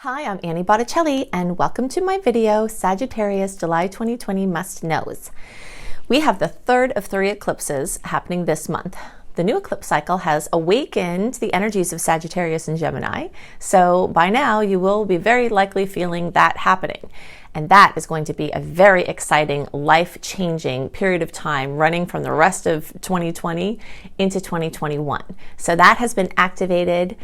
Hi, I'm Annie Botticelli, and welcome to my video, Sagittarius July 2020 Must Knows. We have the third of 3 eclipses happening this month. The new eclipse cycle has awakened the energies of Sagittarius and Gemini, so by now you will be very likely feeling that happening. And that is going to be a very exciting, life-changing period of time running from the rest of 2020 into 2021. So that has been activated.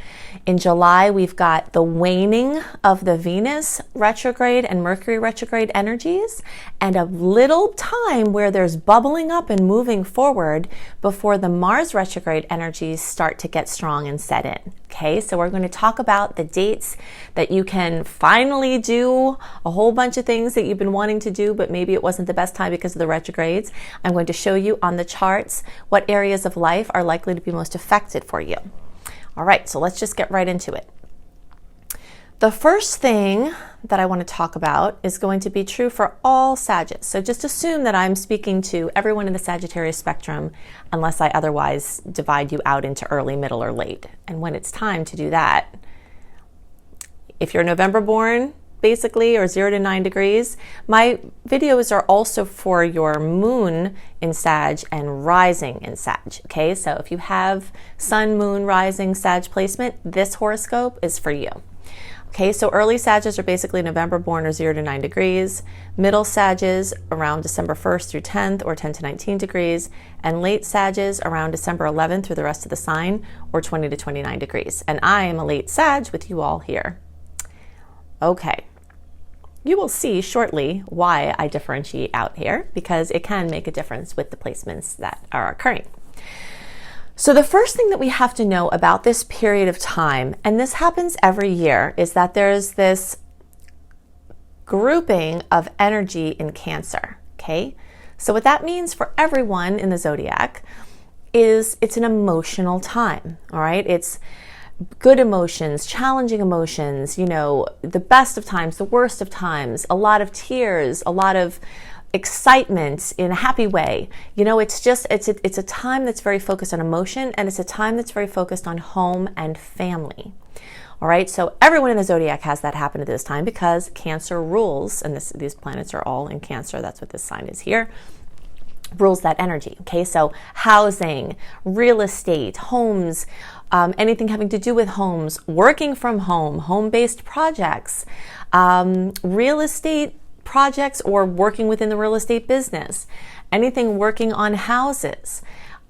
In July, we've got the waning of the Venus Retrograde and Mercury Retrograde energies, and a little time where there's bubbling up and moving forward before the Mars Retrograde energies start to get strong and set in. Okay, so we're going to talk about the dates that you can finally do a whole bunch of things that you've been wanting to do, but maybe it wasn't the best time because of the retrogrades. I'm going to show you on the charts what areas of life are likely to be most affected for you. All right, so let's just get right into it. The first thing that I want to talk about is going to be true for all Sagittarius. So just assume that I'm speaking to everyone in the Sagittarius spectrum unless I otherwise divide you out into early, middle, or late. And when it's time to do that, if you're November born, basically, or 0 to 9 degrees, my videos are also for your moon in Sag and rising in Sag. Okay, so if you have sun, moon, rising, Sag placement, this horoscope is for you. Okay, so early Sages are basically November born or 0 to 9 degrees, middle Sages around December 1st through 10th or 10 to 19 degrees, and late Sages around December 11th through the rest of the sign or 20 to 29 degrees. And I am a late Sag with you all here. Okay, you will see shortly why I differentiate out here, because it can make a difference with the placements that are occurring. So the first thing that we have to know about this period of time, and this happens every year, is that there's this grouping of energy in Cancer, okay? So what that means for everyone in the zodiac is it's an emotional time, all right? It's good emotions, challenging emotions, you know, the best of times, the worst of times, a lot of tears, a lot of excitement in a happy way. You know, it's a time that's very focused on emotion, and it's a time that's very focused on home and family. All right, so everyone in the zodiac has that happen at this time because Cancer rules, and these planets are all in Cancer, that's what this sign is here, rules that energy. Okay, so housing, real estate, homes, anything having to do with homes, working from home, home-based projects, real estate projects or working within the real estate business, anything working on houses,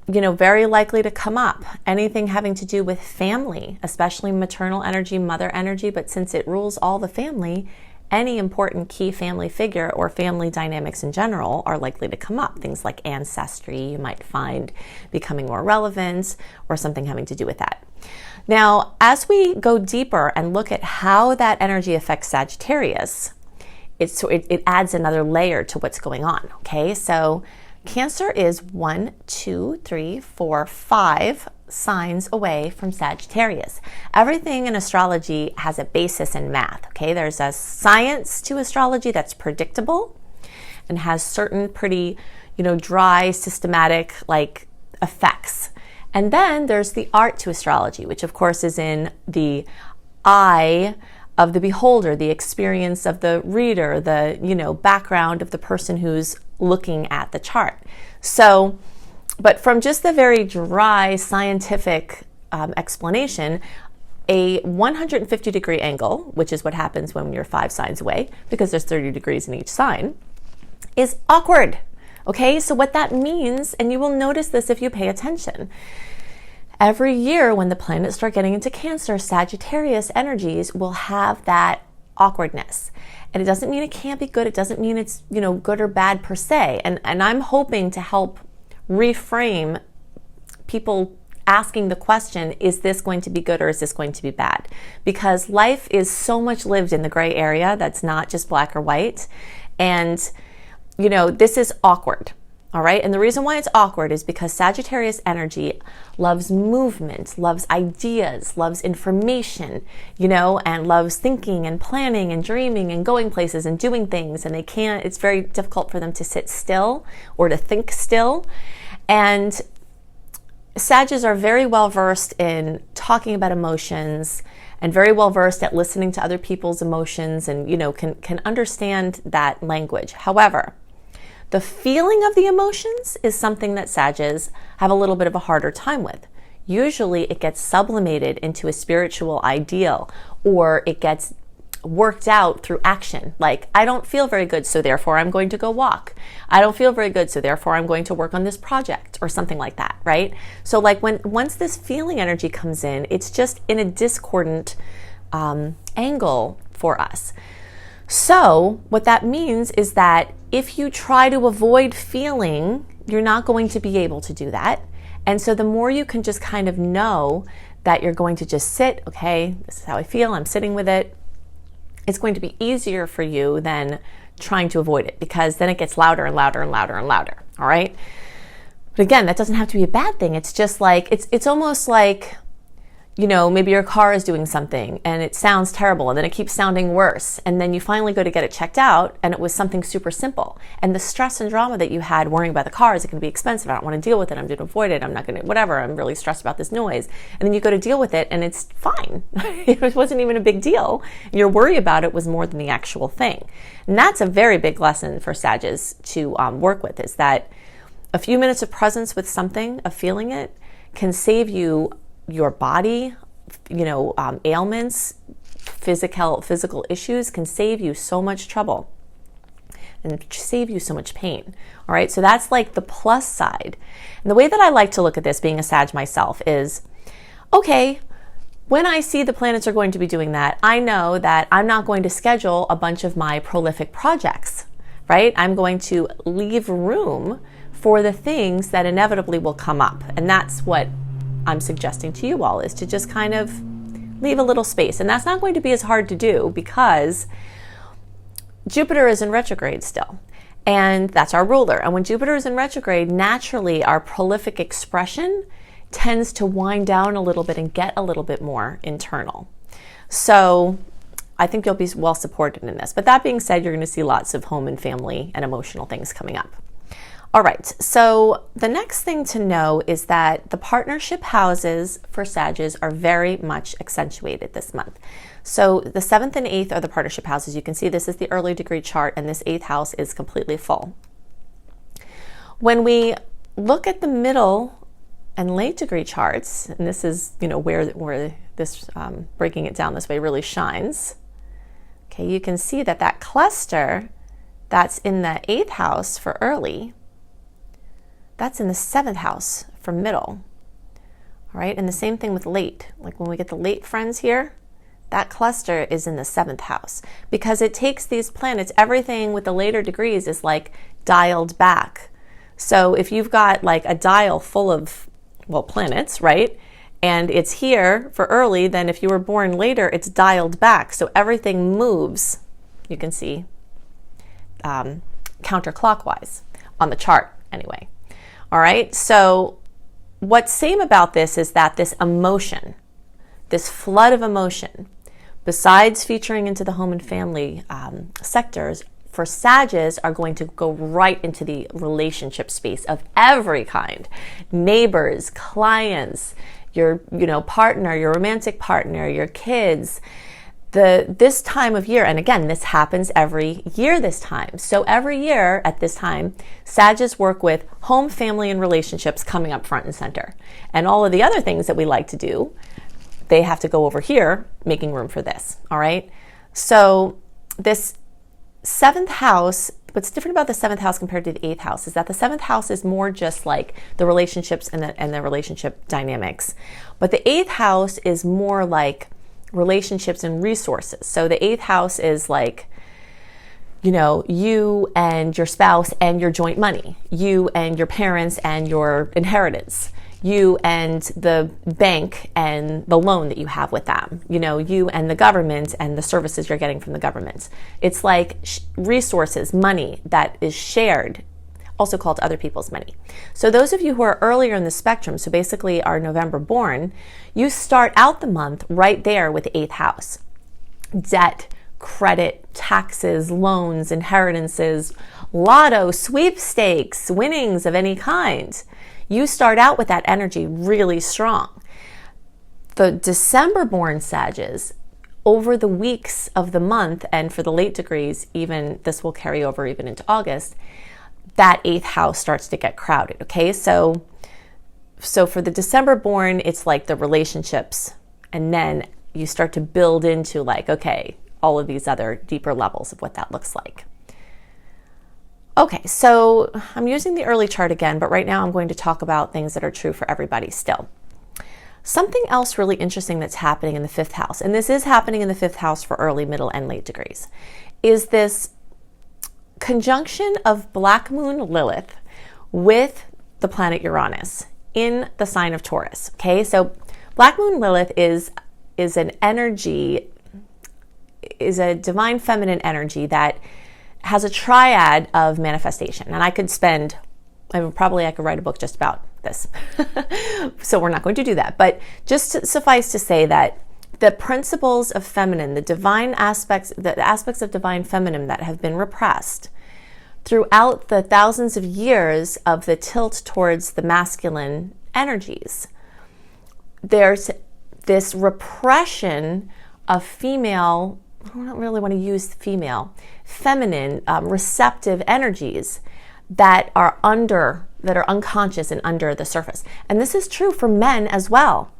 you know, very likely to come up. Anything having to do with family, especially maternal energy, mother energy, but since it rules all the family, any important key family figure or family dynamics in general are likely to come up. Things like ancestry you might find becoming more relevant, or something having to do with that. Now, as we go deeper and look at how that energy affects Sagittarius, it adds another layer to what's going on, okay? So Cancer is 1, 2, 3, 4, 5 signs away from Sagittarius. Everything in astrology has a basis in math, okay? There's a science to astrology that's predictable and has certain pretty, you know, dry, systematic, like, effects. And then there's the art to astrology, which of course is in the eye of the beholder, the experience of the reader, the, you know, background of the person who's looking at the chart. So, but from just the very dry scientific explanation, a 150-degree angle, which is what happens when you're 5 signs away, because there's 30 degrees in each sign, is awkward. Okay, so what that means, and you will notice this if you pay attention, every year when the planets start getting into Cancer, Sagittarius energies will have that awkwardness. And it doesn't mean it can't be good. It doesn't mean it's, you know, good or bad per se. And I'm hoping to help reframe people asking the question, is this going to be good or is this going to be bad? Because life is so much lived in the gray area that's not just black or white. And, you know, this is awkward. All right, and the reason why it's awkward is because Sagittarius energy loves movement, loves ideas, loves information, you know, and loves thinking and planning and dreaming and going places and doing things. And it's very difficult for them to sit still or to think still. And Sages are very well versed in talking about emotions and very well versed at listening to other people's emotions and, can understand that language. However, the feeling of the emotions is something that Sages have a little bit of a harder time with. Usually it gets sublimated into a spiritual ideal, or it gets worked out through action. Like, I don't feel very good, so therefore I'm going to go walk. I don't feel very good, so therefore I'm going to work on this project, or something like that, right? So like once this feeling energy comes in, it's just in a discordant angle for us. So what that means is that if you try to avoid feeling, you're not going to be able to do that. And so the more you can just kind of know that you're going to just sit, okay, this is how I feel, I'm sitting with it, it's going to be easier for you than trying to avoid it, because then it gets louder and louder and louder and louder, all right? But again, that doesn't have to be a bad thing. It's just like, it's almost like, maybe your car is doing something and it sounds terrible and then it keeps sounding worse. And then you finally go to get it checked out and it was something super simple. And the stress and drama that you had worrying about the car, is it going to be expensive? I don't want to deal with it. I'm going to avoid it. I'm not going to, whatever. I'm really stressed about this noise. And then you go to deal with it and it's fine. It wasn't even a big deal. Your worry about it was more than the actual thing. And that's a very big lesson for Sages to work with, is that a few minutes of presence with something, of feeling it, can save you your body, ailments, physical issues can save you so much trouble and save you so much pain. All right, so that's like the plus side. And the way that I like to look at this, being a Sag myself, is, okay, when I see the planets are going to be doing that, I know that I'm not going to schedule a bunch of my prolific projects, right? I'm going to leave room for the things that inevitably will come up. And that's what I'm suggesting to you all, is to just kind of leave a little space. And that's not going to be as hard to do, because Jupiter is in retrograde still. And that's our ruler. And when Jupiter is in retrograde, naturally our prolific expression tends to wind down a little bit and get a little bit more internal. So I think you'll be well supported in this. But that being said, you're going to see lots of home and family and emotional things coming up. All right, so the next thing to know is that the partnership houses for Sages are very much accentuated this month. So the 7th and 8th are the partnership houses. You can see this is the early degree chart, and this 8th house is completely full. When we look at the middle and late degree charts, and this is where this breaking it down this way really shines. Okay, you can see that cluster that's in the 8th house for early, that's in the 7th house for middle. All right, and the same thing with late. Like when we get the late friends here, that cluster is in the 7th house, because it takes these planets, everything with the later degrees is like dialed back. So if you've got like a dial full of, planets, right? And it's here for early, then if you were born later, it's dialed back. So everything moves, you can see, counterclockwise on the chart anyway. All right, so what's same about this is that this emotion, this flood of emotion, besides featuring into the home and family sectors, for Sages are going to go right into the relationship space of every kind. Neighbors, clients, your partner, your romantic partner, your kids. This time of year, and again, this happens every year this time. So every year at this time, Sages work with home, family, and relationships coming up front and center. And all of the other things that we like to do, they have to go over here, making room for this, all right? So this 7th house, what's different about the 7th house compared to the 8th house is that the 7th house is more just like the relationships and the relationship dynamics. But the 8th house is more like relationships and resources. So the 8th house is like, you and your spouse and your joint money, you and your parents and your inheritance, you and the bank and the loan that you have with them, you and the government and the services you're getting from the government. It's like resources, money that is shared, also called other people's money. So those of you who are earlier in the spectrum, so basically are November born, you start out the month right there with the 8th house. Debt, credit, taxes, loans, inheritances, lotto, sweepstakes, winnings of any kind. You start out with that energy really strong. the December born Sages, over the weeks of the month, and for the late degrees, even this will carry over even into August, that 8th house starts to get crowded, okay? So for the December born, it's like the relationships, and then you start to build into like, okay, all of these other deeper levels of what that looks like. Okay, so I'm using the early chart again, but right now I'm going to talk about things that are true for everybody still. Something else really interesting that's happening in the 5th house, and this is happening in the 5th house for early, middle, and late degrees, is this conjunction of Black Moon Lilith with the planet Uranus in the sign of Taurus. Okay, so Black Moon Lilith is an energy, is a divine feminine energy that has a triad of manifestation. And I could write a book just about this. So we're not going to do that. But just suffice to say that the principles of feminine, the aspects of divine feminine that have been repressed throughout the thousands of years of the tilt towards the masculine energies, there's this repression of female, I don't really want to use feminine, receptive energies that are unconscious and under the surface. And this is true for men as well.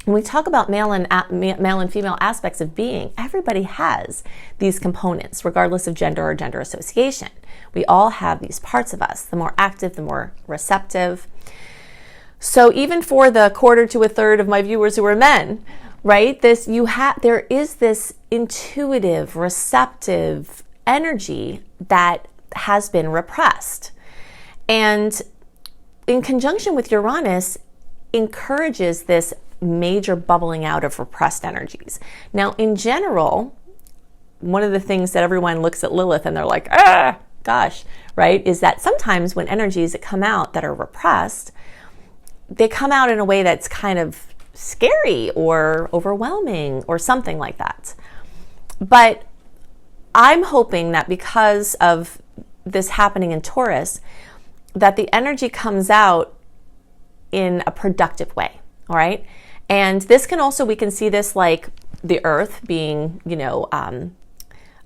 When we talk about male and female aspects of being, everybody has these components, regardless of gender or gender association. We all have these parts of us, the more active, the more receptive. So even for the 1/4 to 1/3 of my viewers who are men, right, there is this intuitive, receptive energy that has been repressed. And in conjunction with Uranus, encourages this major bubbling out of repressed energies. Now, in general, one of the things that everyone looks at Lilith and they're like, gosh, right, is that sometimes when energies that come out that are repressed, they come out in a way that's kind of scary or overwhelming or something like that. But I'm hoping that because of this happening in Taurus, that the energy comes out in a productive way, all right? And this can also, we can see this like the Earth being,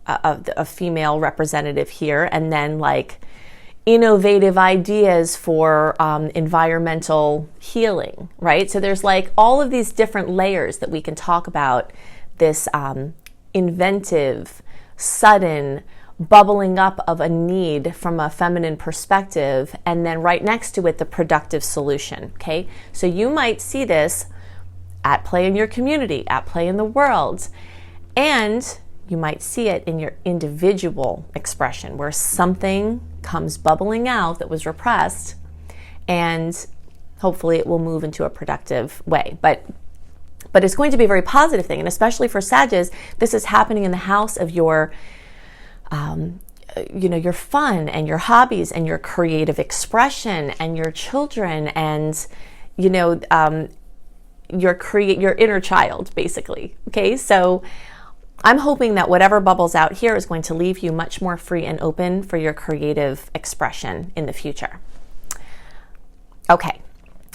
a female representative here, and then like innovative ideas for environmental healing, right? So there's like all of these different layers that we can talk about, this inventive, sudden bubbling up of a need from a feminine perspective, and then right next to it, the productive solution, okay? So you might see this at play in your community, at play in the world, and you might see it in your individual expression where something comes bubbling out that was repressed, and hopefully it will move into a productive way. But it's going to be a very positive thing, and especially for Sagittarius, this is happening in the house of your your fun and your hobbies and your creative expression and your children and your inner child, basically. Okay, so I'm hoping that whatever bubbles out here is going to leave you much more free and open for your creative expression in the future. Okay,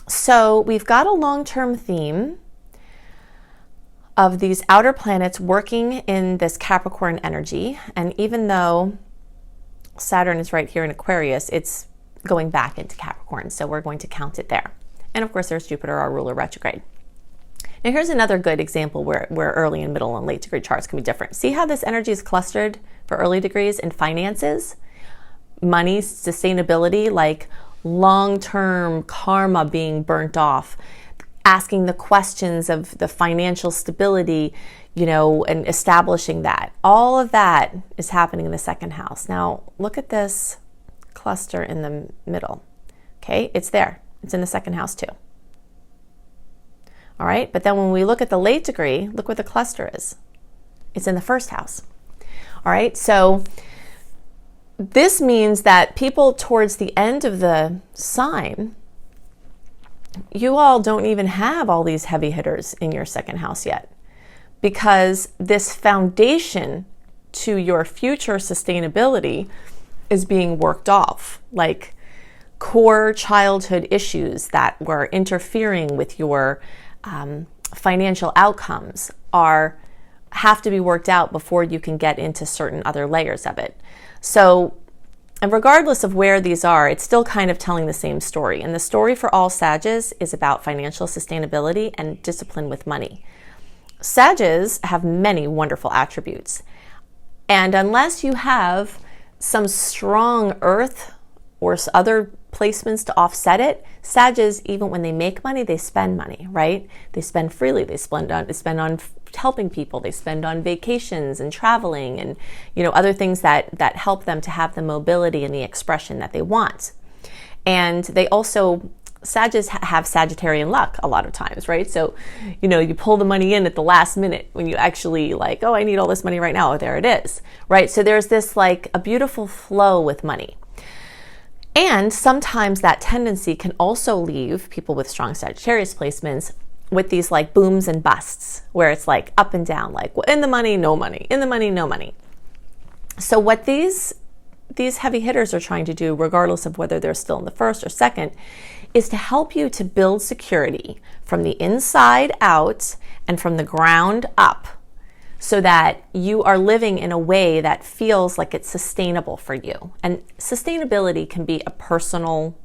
so we've got a long-term theme of these outer planets working in this Capricorn energy. And even though Saturn is right here in Aquarius, it's going back into Capricorn. So we're going to count it there. And of course, there's Jupiter, our ruler, retrograde. Now here's another good example where early and middle and late degree charts can be different. See how this energy is clustered for early degrees in finances, money, sustainability, like long-term karma being burnt off, asking the questions of the financial stability, and establishing that. All of that is happening in the 2nd house. Now, look at this cluster in the middle. Okay, it's there. It's in the 2nd house too. All right, but then when we look at the late degree, look where the cluster is. It's in the 1st house. All right, so this means that people towards the end of the sign, you all don't even have all these heavy hitters in your 2nd house yet, because this foundation to your future sustainability is being worked off, like core childhood issues that were interfering with your financial outcomes have to be worked out before you can get into certain other layers of it. So, and regardless of where these are, it's still kind of telling the same story. And the story for all Sages is about financial sustainability and discipline with money. Sages have many wonderful attributes. And unless you have some strong earth or other placements to offset it, Sages, even when they make money, they spend money, right? They spend freely. They spend on helping people. They spend on vacations and traveling and, other things that help them to have the mobility and the expression that they want. And they also, Sages have Sagittarian luck a lot of times, right? So, you pull the money in at the last minute when you actually I need all this money right now. Oh, there it is, right? So there's this a beautiful flow with money. And sometimes that tendency can also leave people with strong Sagittarius placements with these booms and busts, where it's up and down, in the money, no money, in the money, no money. So what these heavy hitters are trying to do, regardless of whether they're still in the first or second, is to help you to build security from the inside out and from the ground up, so that you are living in a way that feels like it's sustainable for you. And sustainability can be a personal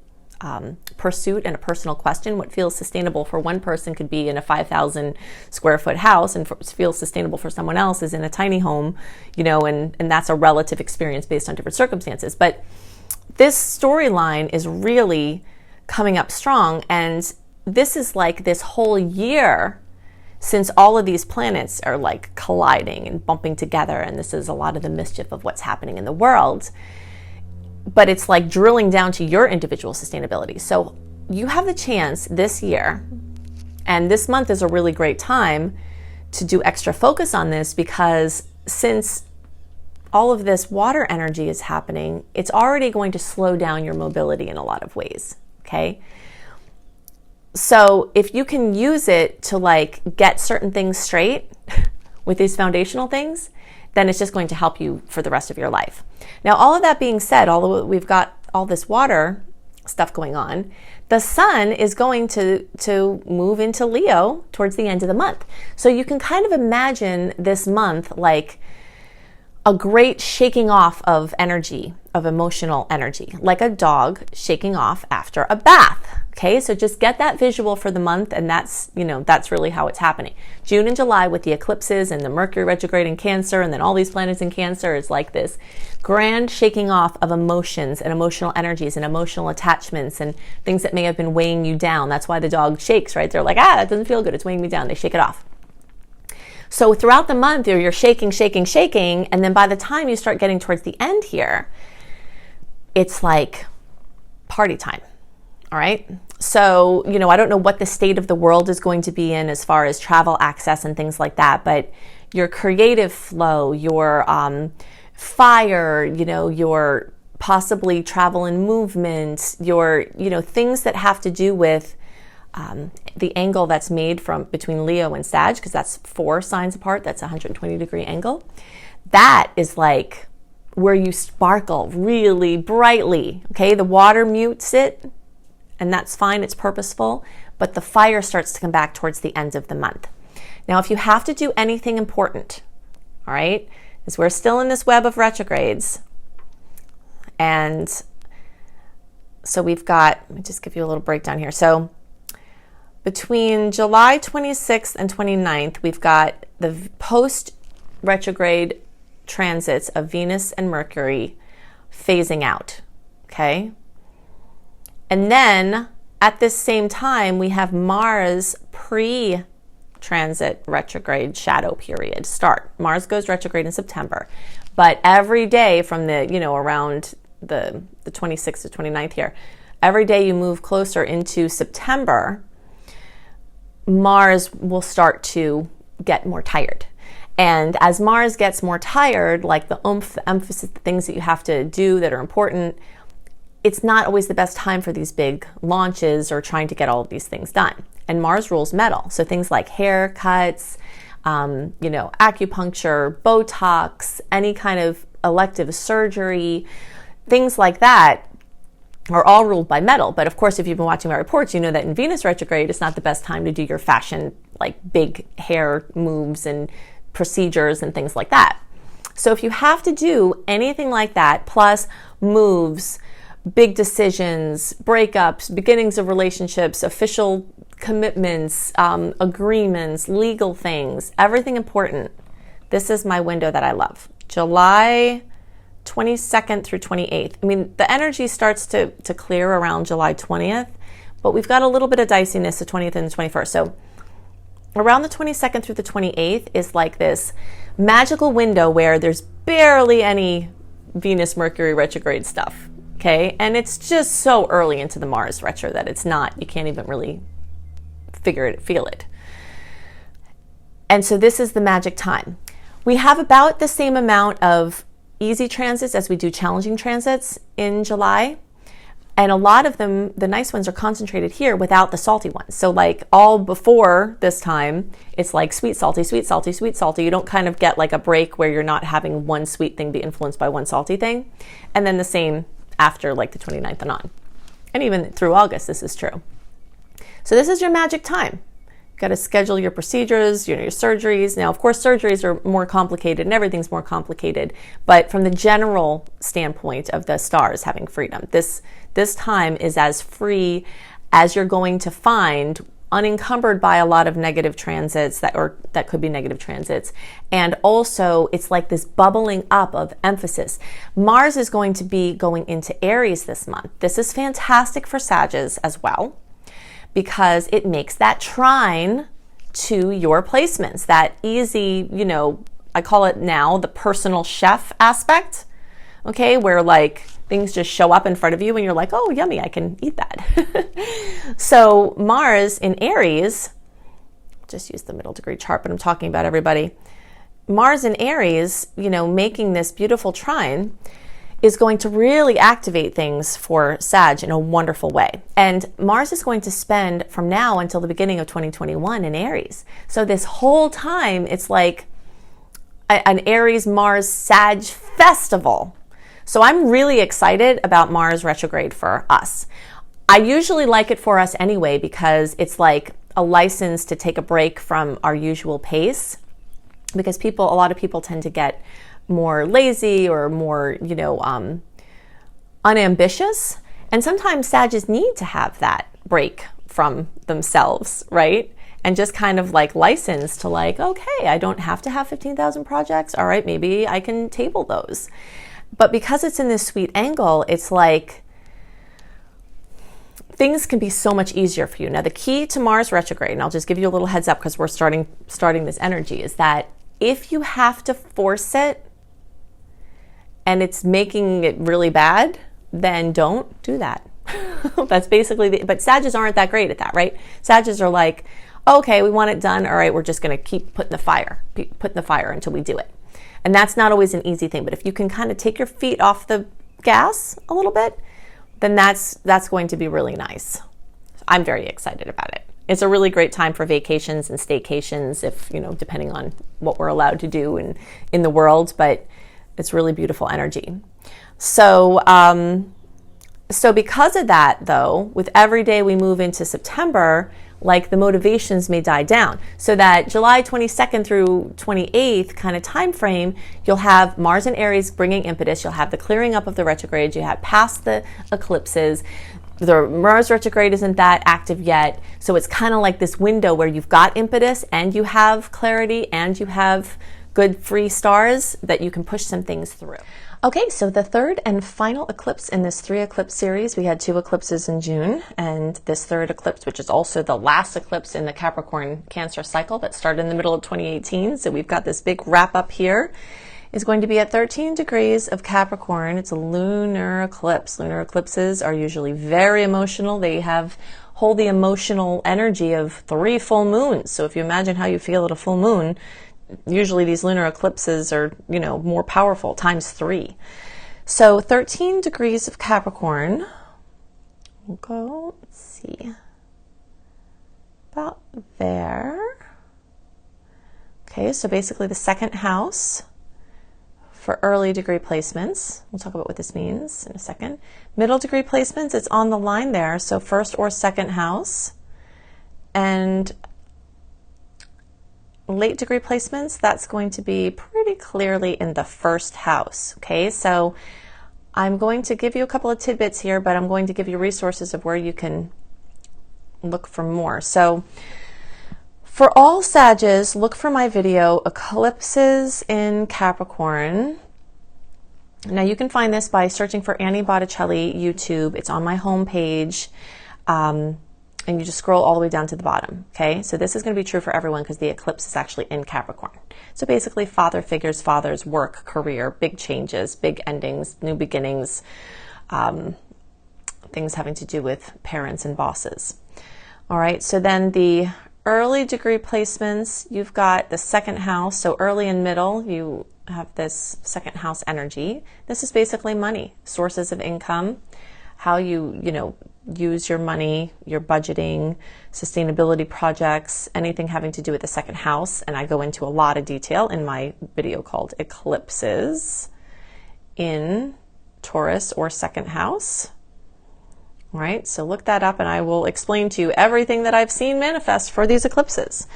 pursuit and a personal question. What feels sustainable for one person could be in a 5,000 square foot house, and feels sustainable for someone else is in a tiny home, and that's a relative experience based on different circumstances. But this storyline is really coming up strong, and this is this whole year, since all of these planets are colliding and bumping together, and this is a lot of the mischief of what's happening in the world, but it's drilling down to your individual sustainability. So you have the chance this year, and this month is a really great time to do extra focus on this, because since all of this water energy is happening, it's already going to slow down your mobility in a lot of ways, okay? So if you can use it to get certain things straight with these foundational things, then it's just going to help you for the rest of your life. Now, all of that being said, although we've got all this water stuff going on, the sun is going to move into Leo towards the end of the month. So you can kind of imagine this month like a great shaking off of energy, of emotional energy, like a dog shaking off after a bath. Okay, so just get that visual for the month, and that's really how it's happening. June and July with the eclipses and the Mercury retrograde in Cancer, and then all these planets in Cancer, is like this grand shaking off of emotions and emotional energies and emotional attachments and things that may have been weighing you down. That's why the dog shakes, right? They're like, that doesn't feel good. It's weighing me down. They shake it off. So throughout the month, you're shaking, and then by the time you start getting towards the end here, it's like party time. All right. So, I don't know what the state of the world is going to be in as far as travel access and things like that, but your creative flow, your fire, your possibly travel and movement, your, things that have to do with the angle that's made from between Leo and Sag, because that's 4 signs apart. That's a 120-degree angle. That is like where you sparkle really brightly. Okay. The water mutes it, and that's fine, it's purposeful, but the fire starts to come back towards the end of the month. Now, if you have to do anything important, all right, because we're still in this web of retrogrades, and so we've got, let me just give you a little breakdown here. So between July 26th and 29th, we've got the post-retrograde transits of Venus and Mercury phasing out, okay? And then at this same time, we have Mars pre-transit retrograde shadow period start. Mars goes retrograde in September, but every day from the, around the 26th to 29th here, every day you move closer into September, Mars will start to get more tired. And as Mars gets more tired, like the oomph, the emphasis, the things that you have to do that are important, it's not always the best time for these big launches or trying to get all of these things done. And Mars rules metal. So things like haircuts, acupuncture, Botox, any kind of elective surgery, things like that are all ruled by metal. But of course, if you've been watching my reports, you know that in Venus retrograde, it's not the best time to do your fashion, like big hair moves and procedures and things like that. So if you have to do anything like that, plus moves, big decisions, breakups, beginnings of relationships, official commitments, agreements, legal things, everything important, this is my window that I love. July 22nd through 28th. I mean, the energy starts to clear around July 20th, but we've got a little bit of diciness the 20th and the 21st. So around the 22nd through the 28th is like this magical window where there's barely any Venus Mercury retrograde stuff, okay? And it's just so early into the Mars retro that it's not, you can't even really feel it. And so this is the magic time. We have about the same amount of easy transits as we do challenging transits in July. And a lot of them, the nice ones, are concentrated here without the salty ones. So like all before this time, it's like sweet, salty, sweet, salty, sweet, salty. You don't kind of get like a break where you're not having one sweet thing be influenced by one salty thing. And then the same after like the 29th and on. And even through August, this is true. So this is your magic time. You've got to schedule your procedures, your surgeries. Now, of course, surgeries are more complicated and everything's more complicated. But from the general standpoint of the stars having freedom, this time is as free as you're going to find, unencumbered by a lot of negative transits that could be negative transits. And also it's like this bubbling up of emphasis. Mars is going to be going into Aries this month. This is fantastic for Sagittarius as well, because it makes that trine to your placements, that easy, I call it now the personal chef aspect, okay, where like things just show up in front of you and you're like, oh, yummy, I can eat that. So Mars in Aries, just use the middle degree chart, but I'm talking about everybody. Mars in Aries, making this beautiful trine is going to really activate things for Sag in a wonderful way. And Mars is going to spend from now until the beginning of 2021 in Aries. So this whole time, it's like an Aries-Mars Sag festival. So I'm really excited about Mars retrograde for us. I usually like it for us anyway, because it's like a license to take a break from our usual pace, because a lot of people tend to get more lazy or more, unambitious. And sometimes Sagittarius need to have that break from themselves, right? And just kind of like license to like, okay, I don't have to have 15,000 projects. All right, maybe I can table those. But because it's in this sweet angle, it's like things can be so much easier for you. Now, the key to Mars retrograde, and I'll just give you a little heads up because we're starting this energy, is that if you have to force it and it's making it really bad, then don't do that. That's basically but Sagittarius aren't that great at that, right? Sagittarius are like, okay, we want it done. All right, we're just going to keep putting the fire until we do it. And that's not always an easy thing. But if you can kind of take your feet off the gas a little bit, then that's going to be really nice. I'm very excited about it. It's a really great time for vacations and staycations, if, depending on what we're allowed to do in the world. But it's really beautiful energy. So because of that, though, with every day we move into September, like the motivations may die down. So that July 22nd through 28th kind of time frame, you'll have Mars and Aries bringing impetus. You'll have the clearing up of the retrogrades. You have past the eclipses. The Mars retrograde isn't that active yet. So it's kind of like this window where you've got impetus and you have clarity and you have good free stars that you can push some things through. Okay, so the third and final eclipse in this 3 eclipse series, we had 2 eclipses in June, and this third eclipse, which is also the last eclipse in the Capricorn Cancer cycle that started in the middle of 2018, so we've got this big wrap up here, is going to be at 13 degrees of Capricorn. It's a lunar eclipse. Lunar eclipses are usually very emotional. They hold the emotional energy of 3 full moons. So if you imagine how you feel at a full moon, usually these lunar eclipses are, more powerful, times 3. So 13 degrees of Capricorn. We'll go, let's see, about there. Okay, so basically the second house for early degree placements. We'll talk about what this means in a second. Middle degree placements, it's on the line there, so first or second house. And late degree placements, that's going to be pretty clearly in the first house, okay? So I'm going to give you a couple of tidbits here, but I'm going to give you resources of where you can look for more. So for all Sages, look for my video, Eclipses in Capricorn. Now you can find this by searching for Annie Botticelli YouTube. It's on my homepage. And you just scroll all the way down to the bottom, okay? So this is going to be true for everyone because the eclipse is actually in Capricorn. So basically father figures, fathers, work, career, big changes, big endings, new beginnings, things having to do with parents and bosses. All right, so then the early degree placements, you've got the second house. So early and middle, you have this second house energy. This is basically money, sources of income, how you use your money, your budgeting, sustainability projects, anything having to do with the second house. And I go into a lot of detail in my video called Eclipses in Taurus or second house. All right, so look that up and I will explain to you everything that I've seen manifest for these eclipses.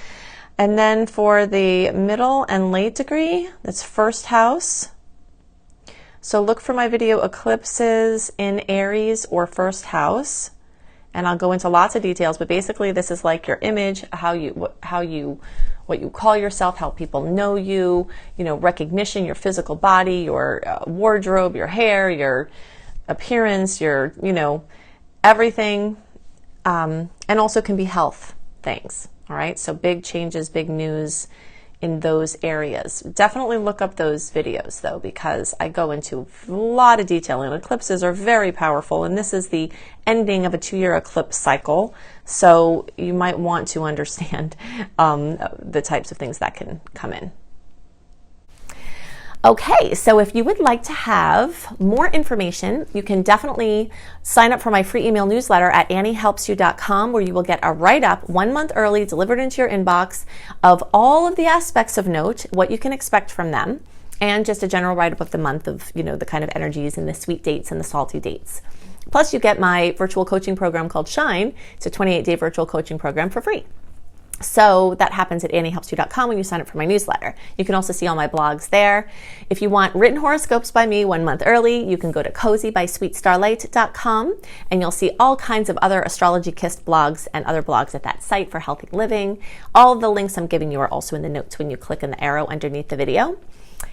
And then for the middle and late degree, that's first house. So look for my video Eclipses in Aries or first house, and I'll go into lots of details, but basically this is like your image, what you call yourself, how people know you, recognition, your physical body, your wardrobe, your hair, your appearance, your, everything, and also can be health things. All right, so big changes, big news in those areas. Definitely look up those videos though, because I go into a lot of detail, and eclipses are very powerful, and this is the ending of a 2-year eclipse cycle, so you might want to understand the types of things that can come in. Okay, so if you would like to have more information, you can definitely sign up for my free email newsletter at anniehelpsyou.com, where you will get a write-up 1 month early delivered into your inbox of all of the aspects of note, what you can expect from them, and just a general write-up of the month of, the kind of energies and the sweet dates and the salty dates. Plus, you get my virtual coaching program called Shine. It's a 28-day virtual coaching program for free. So that happens at anniehelpsyou.com when you sign up for my newsletter. You can also see all my blogs there. If you want written horoscopes by me 1 month early, you can go to cozybysweetstarlight.com, and you'll see all kinds of other Astrology Kissed blogs and other blogs at that site for healthy living. All of the links I'm giving you are also in the notes when you click on the arrow underneath the video.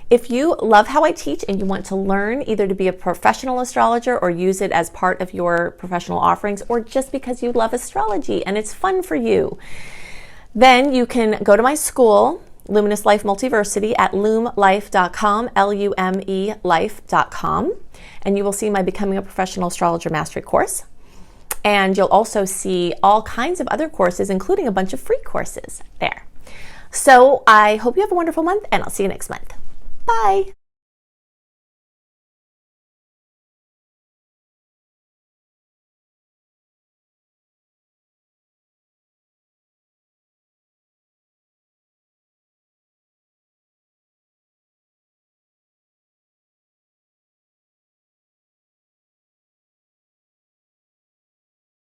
If you love how I teach and you want to learn either to be a professional astrologer or use it as part of your professional offerings, or just because you love astrology and it's fun for you, then you can go to my school, Luminous Life Multiversity, at lumelife.com, L-U-M-E life.com, and you will see my Becoming a Professional Astrologer Mastery course. And you'll also see all kinds of other courses, including a bunch of free courses there. So I hope you have a wonderful month, and I'll see you next month. Bye.